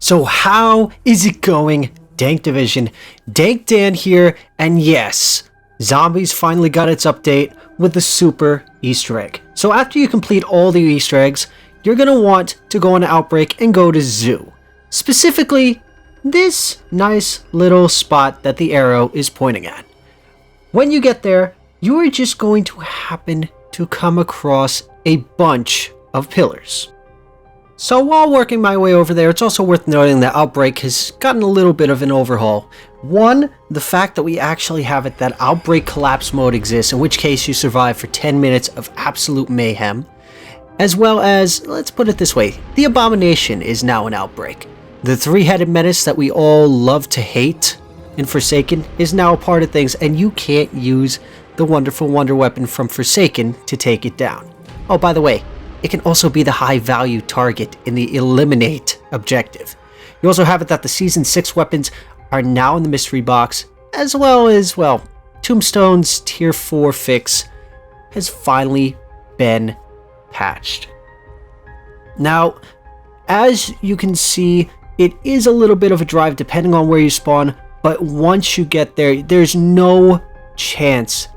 So how is it going, Dank Division? Dank Dan here, and yes, Zombies finally got its update with the super Easter egg. So after you complete all the Easter eggs, you're going to want to go on an outbreak and go to Zoo. Specifically, this nice little spot that the arrow is pointing at. When you get there, you are just going to happen to come across a bunch of pillars. So while working my way over there, it's also worth noting that Outbreak has gotten a little bit of an overhaul. One, the fact that we actually have it that Outbreak Collapse mode exists, in which case you survive for 10 minutes of absolute mayhem. As well as, let's put it this way, the Abomination is now an Outbreak. The three-headed menace that we all love to hate in Forsaken is now a part of things, and you can't use the wonderful wonder weapon from Forsaken to take it down. Oh, by the way, it can also be the high-value target in the Eliminate objective. You also have it that the Season 6 weapons are now in the mystery box, as well as, well, Tombstone's Tier 4 fix has finally been patched. Now, as you can see, it is a little bit of a drive depending on where you spawn, but once you get there, there's no chance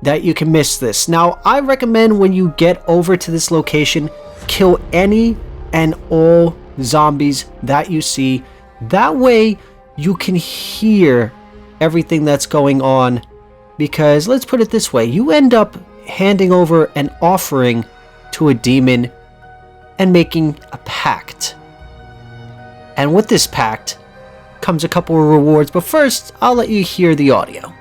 that you can miss this. Now, I recommend when you get over to this location, kill any and all zombies that you see. That way, you can hear everything that's going on. Because, let's put it this way, you end up handing over an offering to a demon and making a pact. And with this pact comes a couple of rewards, but first, I'll let you hear the audio.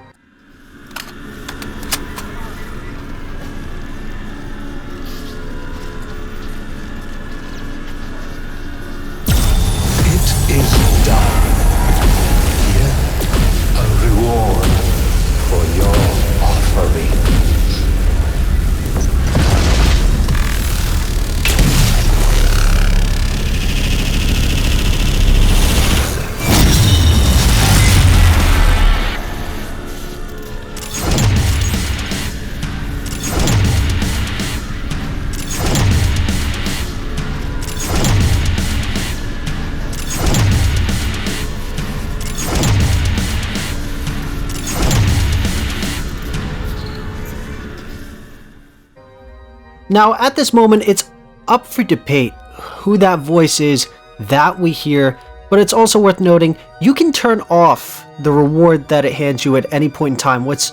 Now, at this moment, it's up for debate who that voice is that we hear, but it's also worth noting you can turn off the reward that it hands you at any point in time. What's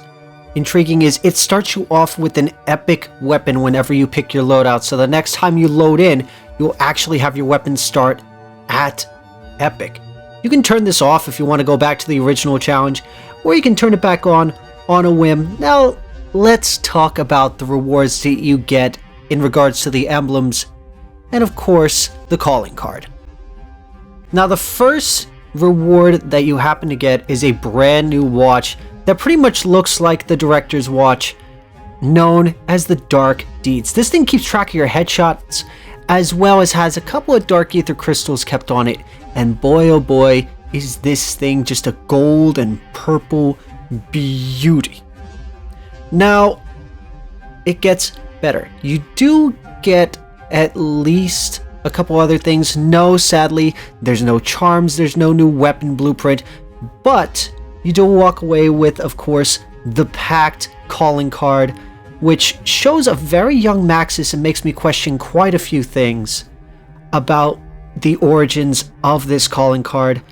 intriguing is it starts you off with an epic weapon whenever you pick your loadout, so the next time you load in, you'll actually have your weapon start at epic. You can turn this off if you want to go back to the original challenge, or you can turn it back on a whim. Now, let's talk about the rewards that you get in regards to the emblems, and of course, the calling card. Now, the first reward that you happen to get is a brand new watch that pretty much looks like the Director's Watch, known as the Dark Deeds. This thing keeps track of your headshots, as well as has a couple of Dark Ether crystals kept on it, and boy oh boy, is this thing just a gold and purple beauty. Now, it gets better. You do get at least a couple other things. No, sadly, there's no charms, there's no new weapon blueprint, but you do walk away with, of course, the Pact calling card, which shows a very young Maxis and makes me question quite a few things about the origins of this calling card.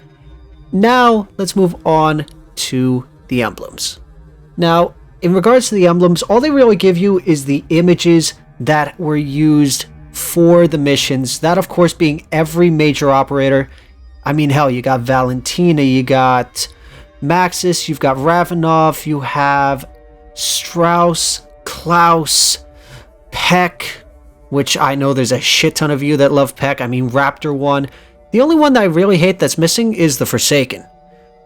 Now, let's move on to the emblems. Now, in regards to the emblems, all they really give you is the images that were used for the missions. That, of course, being every major operator. I mean, hell, you got Valentina, you got Maxis, you've got Ravenov, you have Strauss, Klaus, Peck, which I know there's a shit ton of you that love Peck. I mean, Raptor 1. The only one that I really hate that's missing is the Forsaken.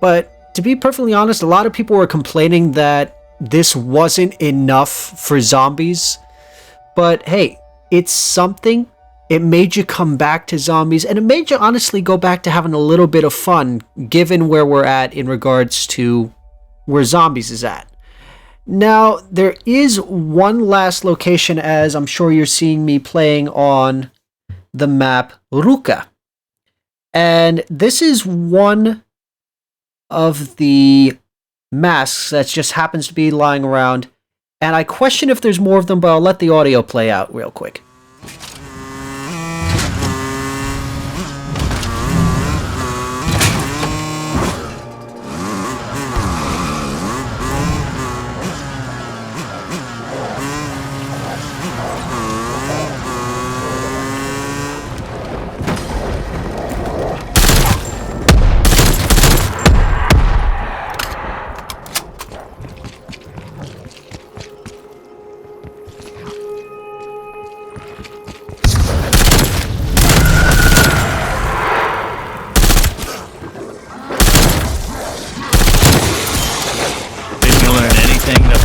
But to be perfectly honest, a lot of people were complaining that this wasn't enough for zombies, but hey, it's something. It made you come back to zombies, and it made you honestly go back to having a little bit of fun, given where we're at in regards to where zombies is at. Now, there is one last location, as I'm sure you're seeing me playing on the map Ruka. And this is one of the masks that just happens to be lying around. And I question if there's more of them, but I'll let the audio play out real quick.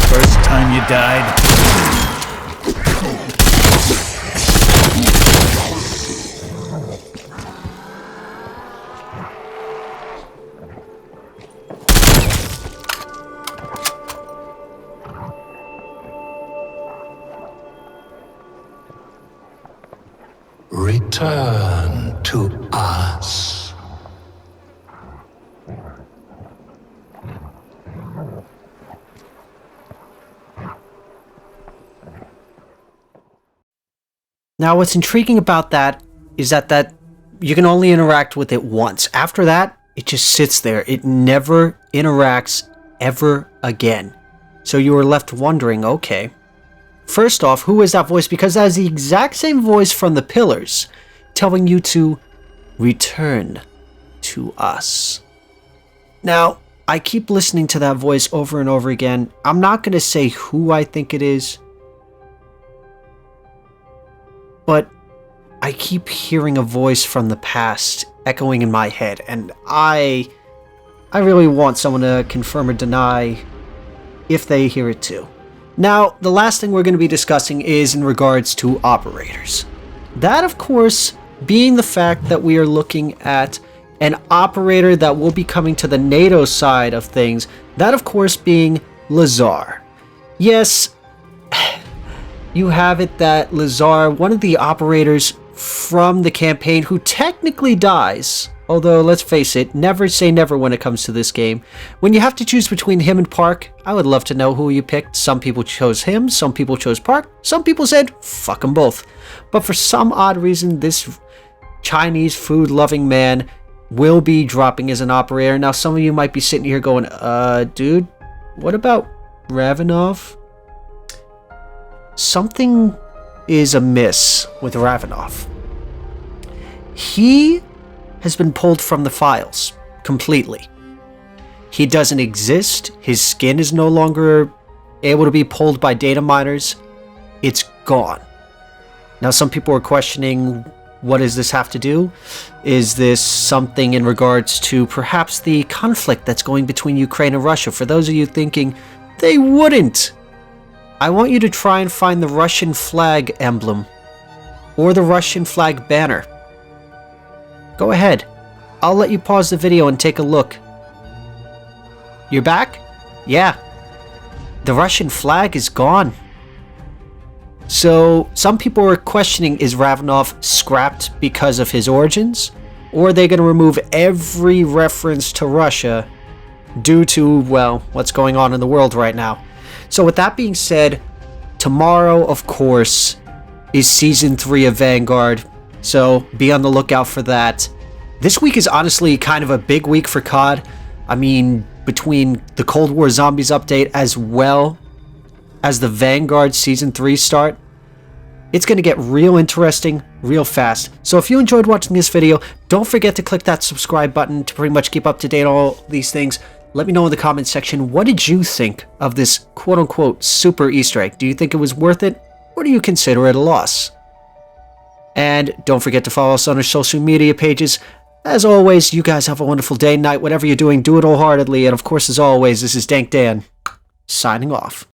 First time you died? Return to us. Now, what's intriguing about that is that you can only interact with it once. After that, it just sits there. It never interacts ever again. So you are left wondering, okay, first off, who is that voice? Because that is the exact same voice from the pillars telling you to return to us. Now, I keep listening to that voice over and over again. I'm not going to say who I think it is, but I keep hearing a voice from the past echoing in my head, and I really want someone to confirm or deny if they hear it too. Now, the last thing we're going to be discussing is in regards to operators. That, of course, being the fact that we are looking at an operator that will be coming to the NATO side of things, that, of course, being Lazar. Yes, you have it that Lazar, one of the operators from the campaign who technically dies, although let's face it, never say never when it comes to this game. When you have to choose between him and Park, I would love to know who you picked. Some people chose him, some people chose Park, some people said fuck them both. But for some odd reason, this Chinese food-loving man will be dropping as an operator. Now, some of you might be sitting here going, dude, what about Ravenov? Something is amiss with Ravenov. He has been pulled from the files completely. He doesn't exist. His skin is no longer able to be pulled by data miners. It's gone. Now, some people are questioning, what does this have to do? Is this something in regards to perhaps the conflict that's going between Ukraine and Russia? For those of you thinking, they wouldn't. I want you to try and find the Russian flag emblem or the Russian flag banner. Go ahead. I'll let you pause the video and take a look. You're back? Yeah. The Russian flag is gone. So, some people are questioning, is Ravenov scrapped because of his origins? Or are they going to remove every reference to Russia due to, well, what's going on in the world right now? So with that being said, tomorrow, of course, is Season 3 of Vanguard, so be on the lookout for that. This week is honestly kind of a big week for COD. I mean, between the Cold War Zombies update as well as the Vanguard Season 3 start, it's going to get real interesting real fast. So if you enjoyed watching this video, don't forget to click that subscribe button to pretty much keep up to date on all these things. Let me know in the comments section, what did you think of this quote-unquote super Easter egg? Do you think it was worth it, or do you consider it a loss? And don't forget to follow us on our social media pages. As always, you guys have a wonderful day, night, whatever you're doing, do it wholeheartedly. And of course, as always, this is Dank Dan, signing off.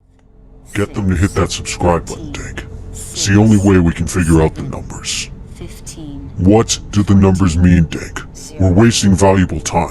Get them to hit that subscribe button, Dank. It's the only way we can figure out the numbers. 15. What do the numbers mean, Dank? We're wasting valuable time.